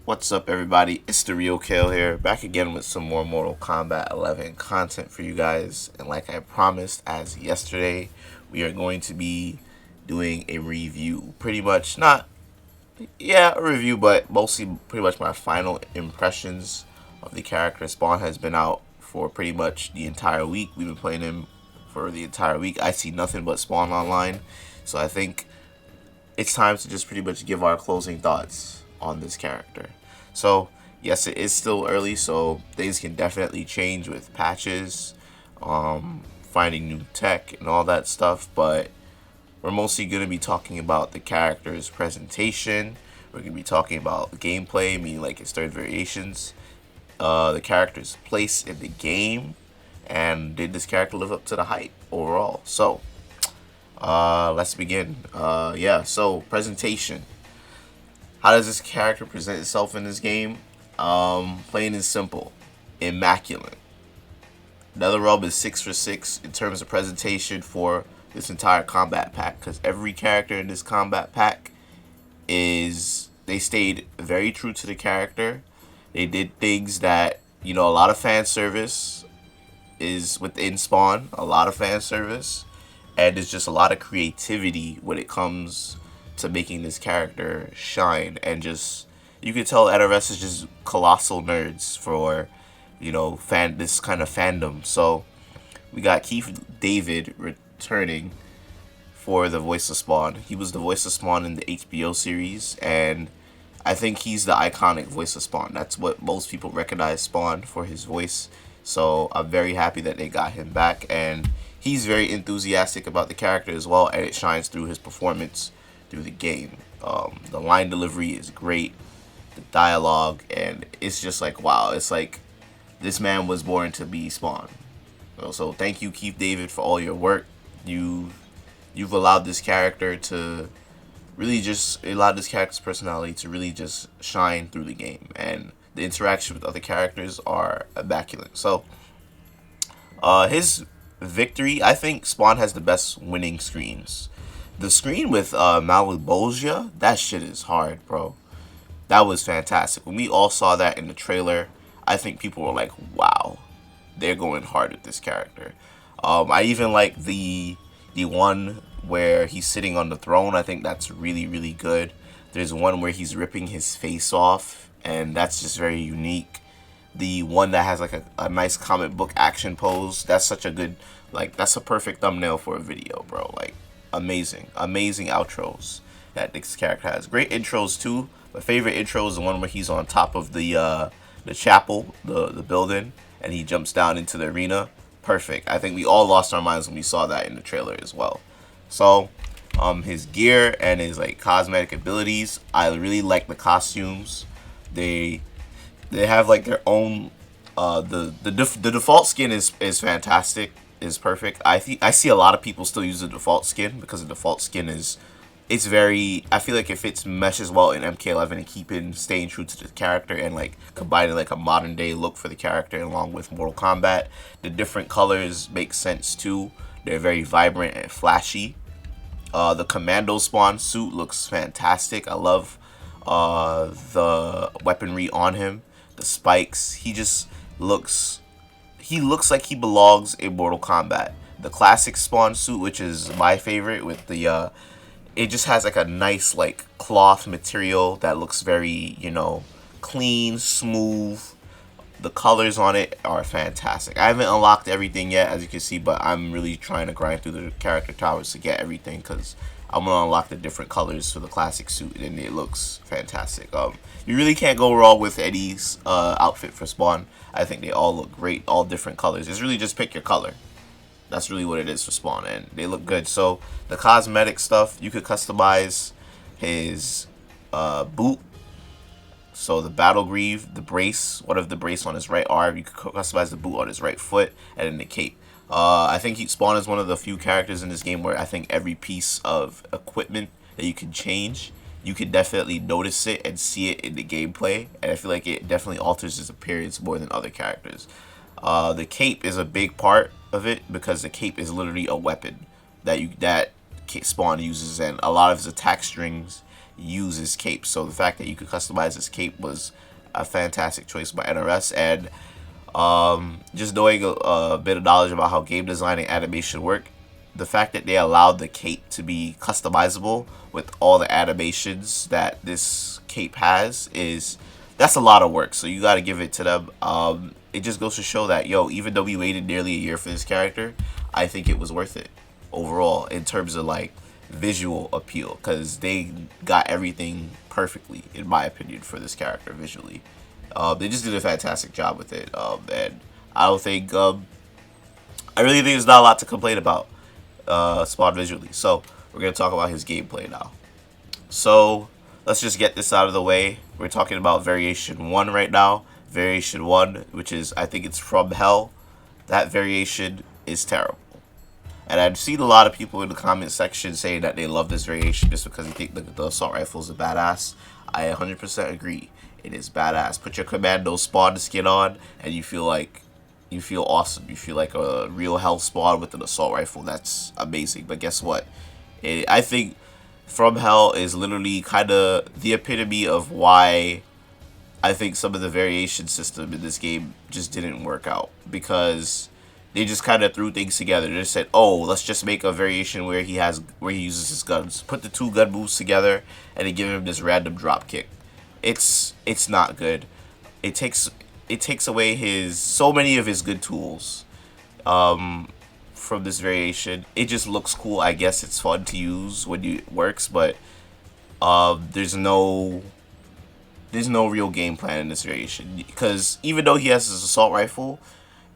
What's up, everybody? It's theRealKaaayle here, back again with some more Mortal Kombat 11 content for you guys. And like I promised, as yesterday, we are going to be doing a review. Pretty much, not, yeah, a review, but mostly pretty much my final impressions of the character. Spawn has been out for pretty much the entire week. We've been playing him for the entire week. I see nothing but Spawn online, so I think it's time to just pretty much give our closing thoughts on this character. So, yes, it is still early, so things can definitely change with patches, finding new tech, and all that stuff, but we're mostly going to be talking about the character's presentation. We're going to be talking about gameplay, meaning like its third variations, the character's place in the game, and did this character live up to the hype overall. So, let's begin. So presentation. How does this character present itself in this game? Plain and simple. Immaculate. NetherRealm is 6 for 6 in terms of presentation for this entire combat pack, because every character in this combat pack they stayed very true to the character. They did things that, a lot of fan service is within Spawn, a lot of fan service, and there's just a lot of creativity when it comes to making this character shine. And just, you can tell NRS is just colossal nerds for this kind of fandom. So we got Keith David returning for the voice of Spawn. He was the voice of Spawn in the HBO series, and I think he's the iconic voice of Spawn. That's what most people recognize Spawn for, his voice. So I'm very happy that they got him back, and he's very enthusiastic about the character as well, and it shines through his performance through the game. The line delivery is great, the dialogue, and it's just like, wow, it's like this man was born to be Spawn. So thank you, Keith David, for all your work. You've allowed this character to really just allowed this character's personality to really just shine through the game, and the interaction with other characters are immaculate. So his victory, I think Spawn has the best winning screens. The screen with Malebolgia, that shit is hard, bro. That was fantastic. When we all saw that in the trailer, I think people were like, wow, they're going hard with this character. I even like the one where he's sitting on the throne. I think that's really, really good. There's one where he's ripping his face off, and that's just very unique. The one that has like a nice comic book action pose, that's such a good, like, that's a perfect thumbnail for a video, bro. Like, amazing outros that this character has. Great intros too. My favorite intro is the one where he's on top of the chapel, the building, and he jumps down into the arena. Perfect. I think we all lost our minds when we saw that in the trailer as well. So his gear and his like cosmetic abilities, I really like the costumes. They have like their own the default skin is fantastic, is perfect. I see a lot of people still use the default skin because the default skin is, it's very, I feel like it fits meshes well in MK11 and keeping staying true to the character and like combining like a modern day look for the character along with Mortal Kombat. The different colors make sense too. They're very vibrant and flashy. The Commando Spawn suit looks fantastic. I love the weaponry on him, the spikes. He looks like he belongs in Mortal Kombat. The classic Spawn suit, which is my favorite, with the it just has like a nice like cloth material that looks very, clean, smooth. The colors on it are fantastic. I haven't unlocked everything yet, as you can see, but I'm really trying to grind through the character towers to get everything, because I'm gonna unlock the different colors for the classic suit, and it looks fantastic. You really can't go wrong with Eddie's outfit for Spawn. I think they all look great, all different colors. It's really just pick your color. That's really what it is for Spawn, and they look good. So the cosmetic stuff, you could customize his boot. So the battle greave, the brace, what if the brace on his right arm, you could customize the boot on his right foot, and then the cape. I think Spawn is one of the few characters in this game where I think every piece of equipment that you can change, you can definitely notice it and see it in the gameplay, and I feel like it definitely alters his appearance more than other characters. The cape is a big part of it because the cape is literally a weapon that Spawn uses, and a lot of his attack strings use his cape. So the fact that you could customize his cape was a fantastic choice by NRS. And just knowing a bit of knowledge about how game design and animation work, the fact that they allowed the cape to be customizable with all the animations that this cape has that's a lot of work. So you got to give it to them. It just goes to show that, yo, even though we waited nearly a year for this character, I think it was worth it overall in terms of like visual appeal, because they got everything perfectly, in my opinion, for this character visually. They just did a fantastic job with it, and I don't think I really think there's not a lot to complain about Spawn visually. So we're gonna talk about his gameplay now. So let's just get this out of the way. We're talking about Variation 1 right now. Variation 1, which is, I think it's From Hell. That variation is terrible. And I've seen a lot of people in the comment section saying that they love this variation just because they think the assault rifle is a badass. I 100% agree. It is badass. Put your Commando Spawn skin on and you feel awesome. You feel like a real hell Spawn with an assault rifle. That's amazing. But guess what? I think From Hell is literally kind of the epitome of why I think some of the variation system in this game just didn't work out, because they just kind of threw things together. They just said, "Oh, let's just make a variation where he uses his guns. Put the two gun moves together, and then give him this random drop kick." It's not good. It takes away so many of his good tools from this variation. It just looks cool. I guess it's fun to use when it works, but there's no real game plan in this variation, because even though he has his assault rifle,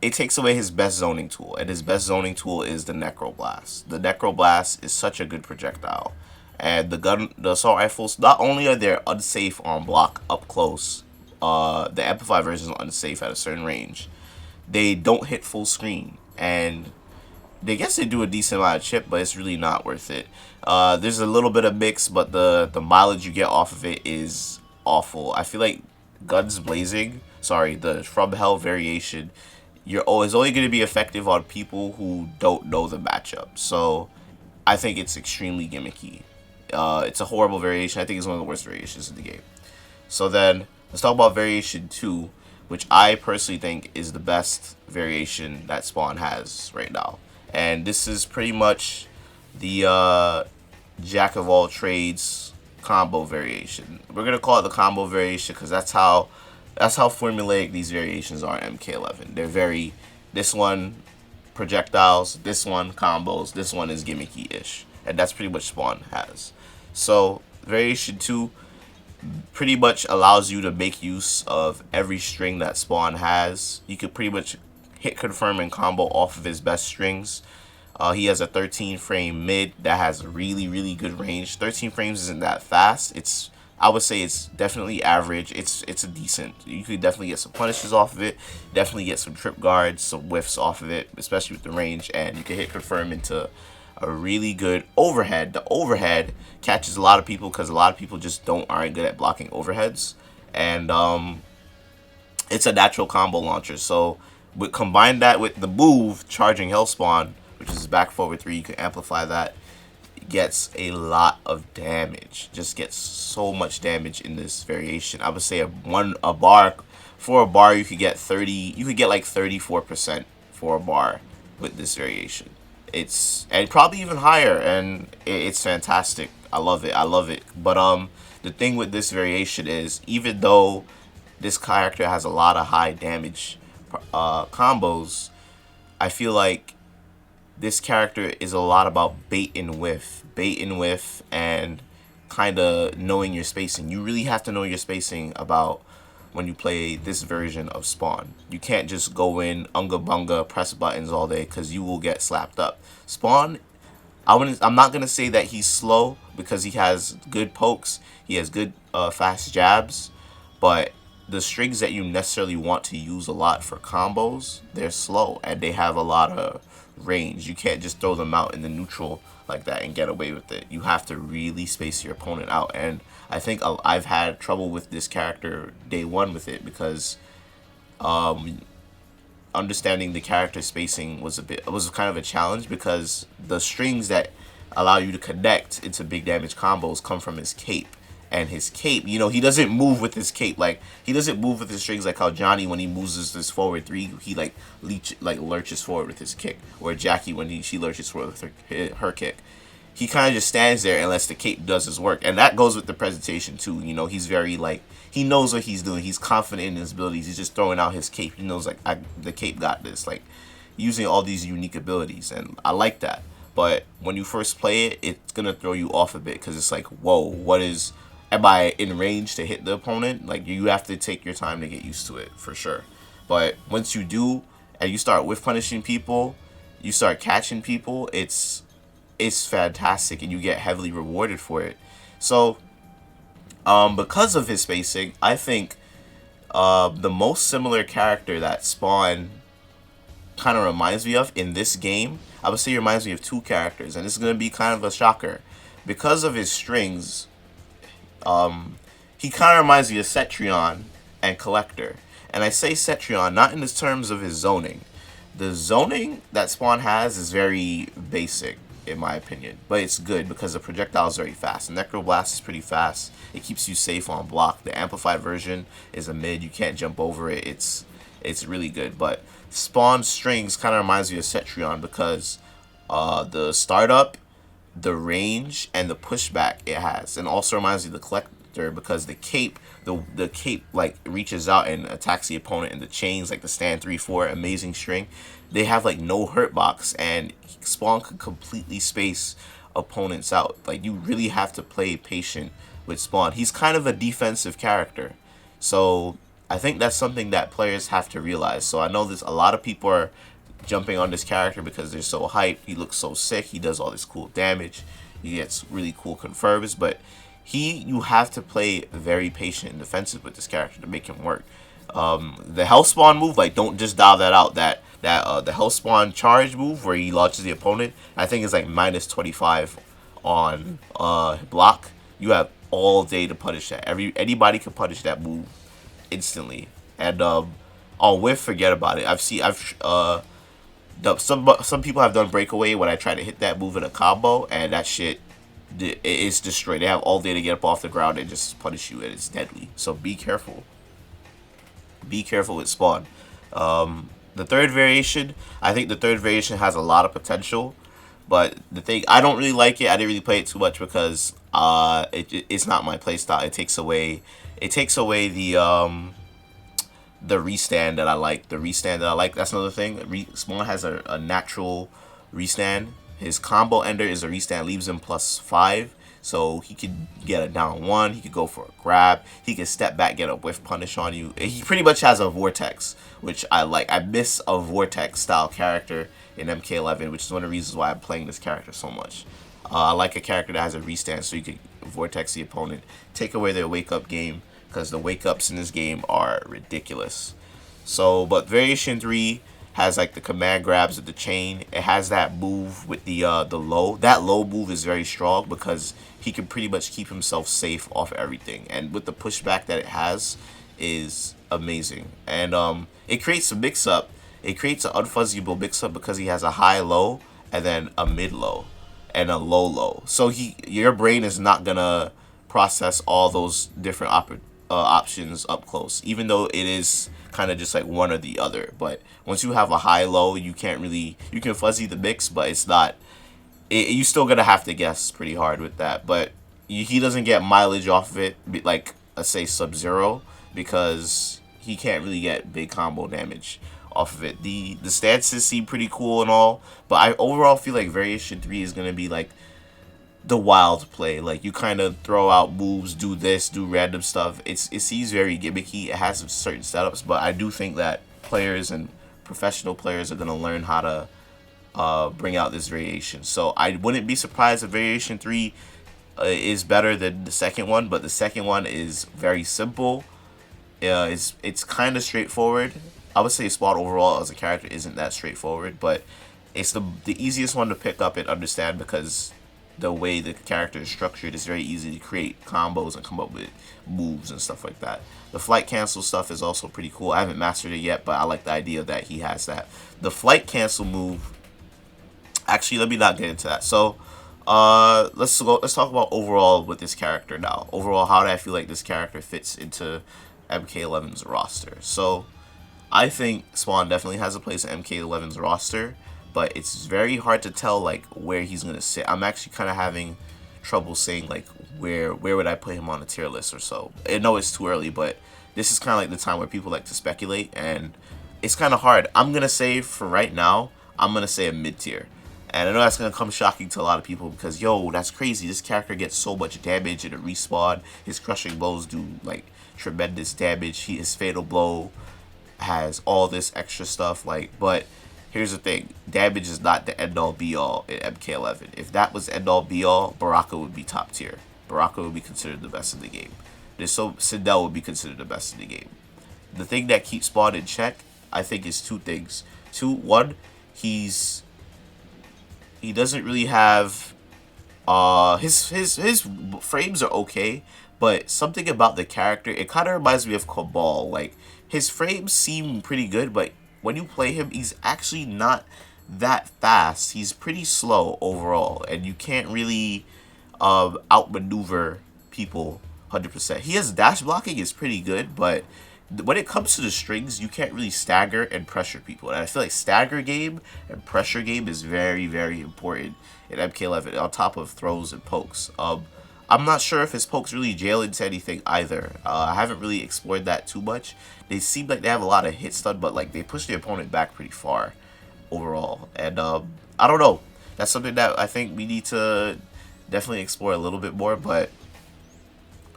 it takes away his best zoning tool, and his best zoning tool is the Necroblast. The Necroblast is such a good projectile, and the assault rifles, not only are they unsafe on block up close, the amplified version is unsafe at a certain range, they don't hit full screen, and they guess they do a decent amount of chip, but it's really not worth it. There's a little bit of mix, but the mileage you get off of it is awful. I feel like Guns Blazing, the From Hell variation, is only going to be effective on people who don't know the matchup. So I think it's extremely gimmicky. It's a horrible variation. I think it's one of the worst variations in the game. So then let's talk about Variation 2, which I personally think is the best variation that Spawn has right now. And this is pretty much the jack of all trades combo variation. We're gonna call it the combo variation because that's how formulaic these variations are in MK11. This one projectiles, this one combos, this one is gimmicky-ish, and that's pretty much Spawn has. So Variation 2 pretty much allows you to make use of every string that Spawn has. You could pretty much hit confirm and combo off of his best strings. He has a 13 frame mid that has really good range. 13 frames isn't that fast. I would say it's definitely average. It's a decent. You could definitely get some punishes off of it. Definitely get some trip guards, some whiffs off of it, especially with the range. And you can hit confirm into a really good overhead. The overhead catches a lot of people because a lot of people just aren't good at blocking overheads. And it's a natural combo launcher. So combine that with the move charging Hellspawn, which is back forward 3. You can amplify that. Gets a lot of damage. Just gets so much damage in this variation. I would say a bar you could get 30. You could get like 34% for a bar with this variation. And probably even higher, and it's fantastic. I love it. But the thing with this variation is, even though this character has a lot of high damage combos, I feel like this character is a lot about bait and whiff, and kind of knowing your spacing. You really have to know your spacing about when you play this version of Spawn. You can't just go in unga bunga, press buttons all day, because you will get slapped up. Spawn, I'm not gonna say that he's slow, because he has good pokes, he has good fast jabs, but the strings that you necessarily want to use a lot for combos, they're slow and they have a lot of range. You can't just throw them out in the neutral like that and get away with it. You have to really space your opponent out, and I think I've had trouble with this character day one with it, because understanding the character spacing was kind of a challenge, because the strings that allow you to connect into big damage combos come from his cape. And his cape, you know, he doesn't move with his cape. Like, he doesn't move with his strings like how Johnny, when he moves his forward three, he like lurches forward with his kick. Or Jackie, when she lurches forward with her kick. He kind of just stands there and lets the cape does his work. And that goes with the presentation too. You know, he's very like, he knows what he's doing. He's confident in his abilities. He's just throwing out his cape. He knows like, the cape got this. Like, using all these unique abilities, and I like that. But when you first play it, it's gonna throw you off a bit because it's like, whoa, what is? Am I in range to hit the opponent? Like, you have to take your time to get used to it for sure. But once you do, and you start whiff punishing people, you start catching people, it's fantastic, and you get heavily rewarded for it. So, because of his spacing, I think the most similar character that Spawn kind of reminds me of in this game, I would say he reminds me of two characters, and this is going to be kind of a shocker. Because of his strings, he kind of reminds me of Cetrion and Collector. And I say Cetrion not in the terms of his zoning. The zoning that Spawn has is very basic, in my opinion, but it's good because the projectile is very fast. The Necroblast is pretty fast. It keeps you safe on block. The amplified version is a mid. You can't jump over it. It's really good. But Spawn's strings kind of reminds me of Cetrion because the startup, the range, and the pushback it has, and also reminds me of the Collector because the cape, the cape like reaches out and attacks the opponent, and the chains like the stand 3-4 amazing string, they have like no hurt box, and Spawn can completely space opponents out. Like, you really have to play patient with Spawn. He's kind of a defensive character, so I think that's something that players have to realize. So I know a lot of people are jumping on this character because they're so hyped. He looks so sick. He does all this cool damage. He gets really cool confirms, but you have to play very patient and defensive with this character to make him work. The Hellspawn move, like, don't just dial that out. The Hellspawn charge move where he launches the opponent, I think is like minus 25 on block. You have all day to punish that. Anybody can punish that move instantly. And on whiff, forget about it. Some people have done breakaway when I try to hit that move in a combo, and that shit is destroyed. They have all day to get up off the ground and just punish you, and it's deadly. So be careful. Be careful with Spawn. The third variation, I think the third variation has a lot of potential, but the thing, I don't really like it. I didn't really play it too much because it's not my playstyle. It takes away the restand that I like. That's another thing. Spawn has a natural restand. His combo ender is a restand, leaves him +5. So he could get a down one. He could go for a grab. He could step back, get a whiff punish on you. He pretty much has a vortex, which I like. I miss a vortex style character in MK11, which is one of the reasons why I'm playing this character so much. I like a character that has a restand so you can vortex the opponent, take away their wake up game, because the wake ups in this game are ridiculous. So, but variation 3 has like the command grabs of the chain. It has that move with the low. That low move is very strong because he can pretty much keep himself safe off everything. And with the pushback that it has is amazing. And it creates a mix up. It creates an unfuzzyable mix up because he has a high low and then a mid low and a low low. So your brain is not gonna process all those different options up close, even though it is kind of just like one or the other. But once you have a high low, you can fuzzy the mix, but it's not, you still gonna have to guess pretty hard with that. But he doesn't get mileage off of it like, let's say, Sub-Zero, because he can't really get big combo damage off of it. The stances seem pretty cool and all, but I overall feel like variation 3 is gonna be like the wild play. Like, you kind of throw out moves, do this, do random stuff. It seems very gimmicky. It has some certain setups, but I do think that players and professional players are going to learn how to bring out this variation. So I wouldn't be surprised if variation 3 is better than the second one, but the second one is very simple. It's kind of straightforward. I would say Spawn overall as a character isn't that straightforward, but it's the easiest one to pick up and understand because the way the character is structured is very easy to create combos and come up with moves and stuff like that. The flight cancel stuff is also pretty cool. I haven't mastered it yet, but I like the idea that he has that. The flight cancel move, actually, let me not get into that. So Let's talk about overall with this character now. Overall, how do I feel like this character fits into MK11's roster? So I think Spawn definitely has a place in MK11's roster, but it's very hard to tell like where he's gonna sit. I'm actually kind of having trouble saying like where would I put him on a tier list or so. I know it's too early, but this is kind of like the time where people like to speculate, and it's kind of hard. I'm gonna say for right now, I'm gonna say a mid tier. And I know that's going to come shocking to a lot of people because, yo, that's crazy. This character gets so much damage in a respawn. His crushing blows do, like, tremendous damage. His fatal blow has all this extra stuff. Like, but here's the thing. Damage is not the end-all, be-all in MK11. If that was end-all, be-all, Baraka would be top tier. Baraka would be considered the best in the game. Sindel would be considered the best in the game. The thing that keeps Spawn in check, I think, is two things. One, he doesn't really have his frames are okay, but something about the character, it kind of reminds me of Cabal. Like, his frames seem pretty good, but when you play him, he's actually not that fast. He's pretty slow overall, and you can't really outmaneuver people 100%. He has dash blocking is pretty good, but when it comes to the strings, you can't really stagger and pressure people. And I feel like stagger game and pressure game is very, very important in MK11 on top of throws and pokes. I'm not sure if his pokes really jail into anything either. I haven't really explored that too much. They seem like they have a lot of hit stun, but like they push the opponent back pretty far overall. And I don't know. That's something that I think we need to definitely explore a little bit more, but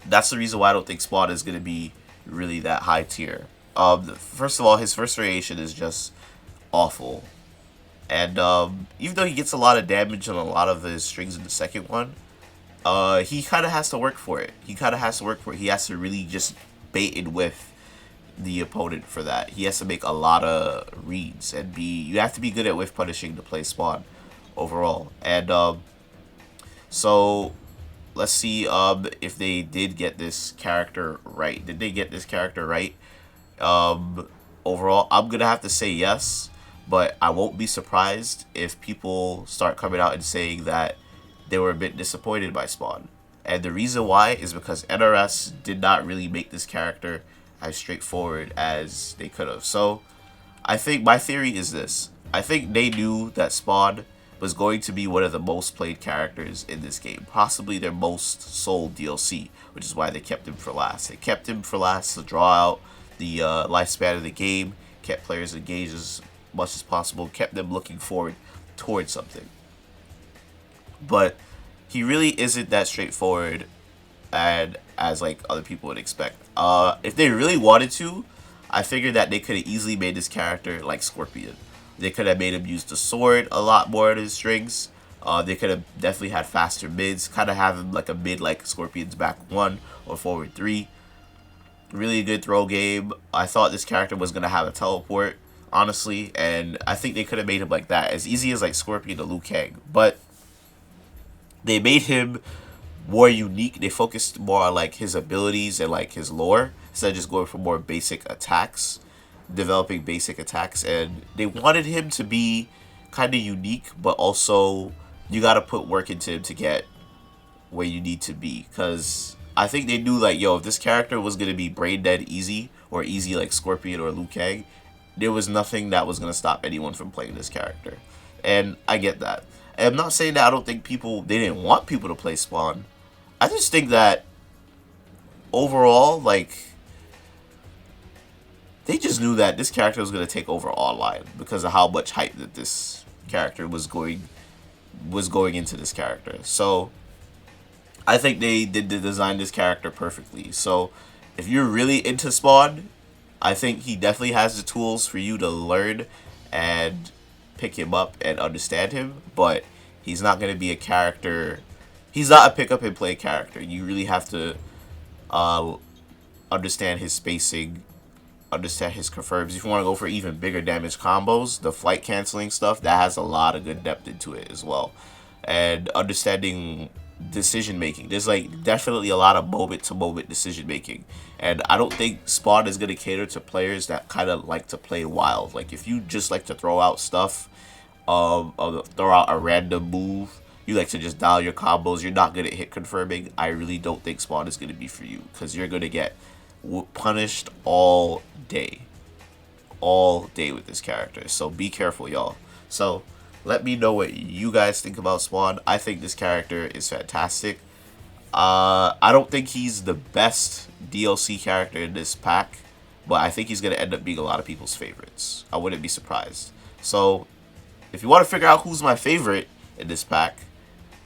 that's the reason why I don't think Spawn is going to be really that high tier. First of all, his first variation is just awful, and even though he gets a lot of damage on a lot of his strings in the second one, he kind of has to work for it. He has to really just bait and whiff the opponent for that. He has to make a lot of reads and you have to be good at whiff punishing to play Spawn overall. And so let's see if they did get this character right. Did they get this character right? Overall, I'm gonna have to say yes, but I won't be surprised if people start coming out and saying that they were a bit disappointed by Spawn. And the reason why is because NRS did not really make this character as straightforward as they could have. So I think my theory is this. I think they knew that Spawn was going to be one of the most played characters in this game, possibly their most sold DLC, which is why they kept him for last. They kept him for last to draw out the lifespan of the game, kept players engaged as much as possible, kept them looking forward towards something. But he really isn't that straightforward and as like other people would expect. If they really wanted to, I figured that they could have easily made this character like Scorpion. They could have made him use the sword a lot more in his strings. They could have definitely had faster mids, kind of have him like a mid like Scorpion's back 1 or forward 3. Really good throw game. I thought this character was going to have a teleport, honestly, and I think they could have made him like that, as easy as like Scorpion to Liu Kang. But they made him more unique. They focused more on like his abilities and like his lore instead of just going for more basic attacks, developing basic attacks. And they wanted him to be kind of unique, but also you got to put work into him to get where you need to be. Because I think they knew like, yo, if this character was going to be brain dead easy or easy like Scorpion or Liu Kang, there was nothing that was going to stop anyone from playing this character. And I get that. And I'm not saying that I don't think they didn't want people to play Spawn. I just think that overall, like, they just knew that this character was going to take over online because of how much hype that this character was going into this character. So I think they did design this character perfectly. So if you're really into Spawn, I think he definitely has the tools for you to learn and pick him up and understand him, but he's not going to be a character. He's not a pick up and play character. You really have to understand his spacing, understand his confirms. If you want to go for even bigger damage combos, the flight canceling stuff, that has a lot of good depth into it as well. And understanding decision making. There's like definitely a lot of moment to moment decision making. And I don't think Spawn is going to cater to players that kind of like to play wild. Like if you just like to throw out stuff, throw out a random move, you like to just dial your combos, you're not good at hit confirming, I really don't think Spawn is going to be for you, because you're going to get punished all day with this character. So be careful, y'all. So let me know what you guys think about Spawn. I think this character is fantastic. I don't think he's the best DLC character in this pack, but I think he's going to end up being a lot of people's favorites. I wouldn't be surprised. So if you want to figure out who's my favorite in this pack,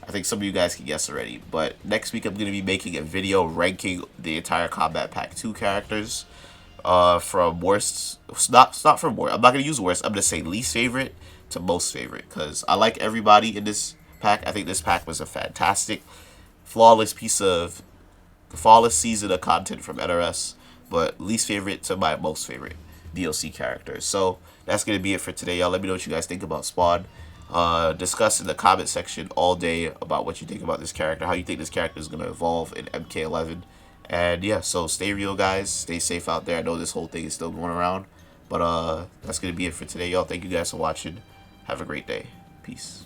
I think some of you guys can guess already. But next week I'm going to be making a video ranking the entire Combat Pack 2 characters from worst. Not from worst. I'm not going to use worst. I'm going to say least favorite to most favorite, because I like everybody in this pack. I think this pack was a fantastic, flawless season of content from NRS, but least favorite to my most favorite DLC characters. So that's going to be it for today, y'all. Let me know what you guys think about Spawn. Discuss in the comment section all day about what you think about this character, how you think this character is going to evolve in MK11. And yeah, so stay real, guys. Stay safe out there. I know this whole thing is still going around, but that's going to be it for today, y'all. Thank you guys for watching. Have a great day. Peace.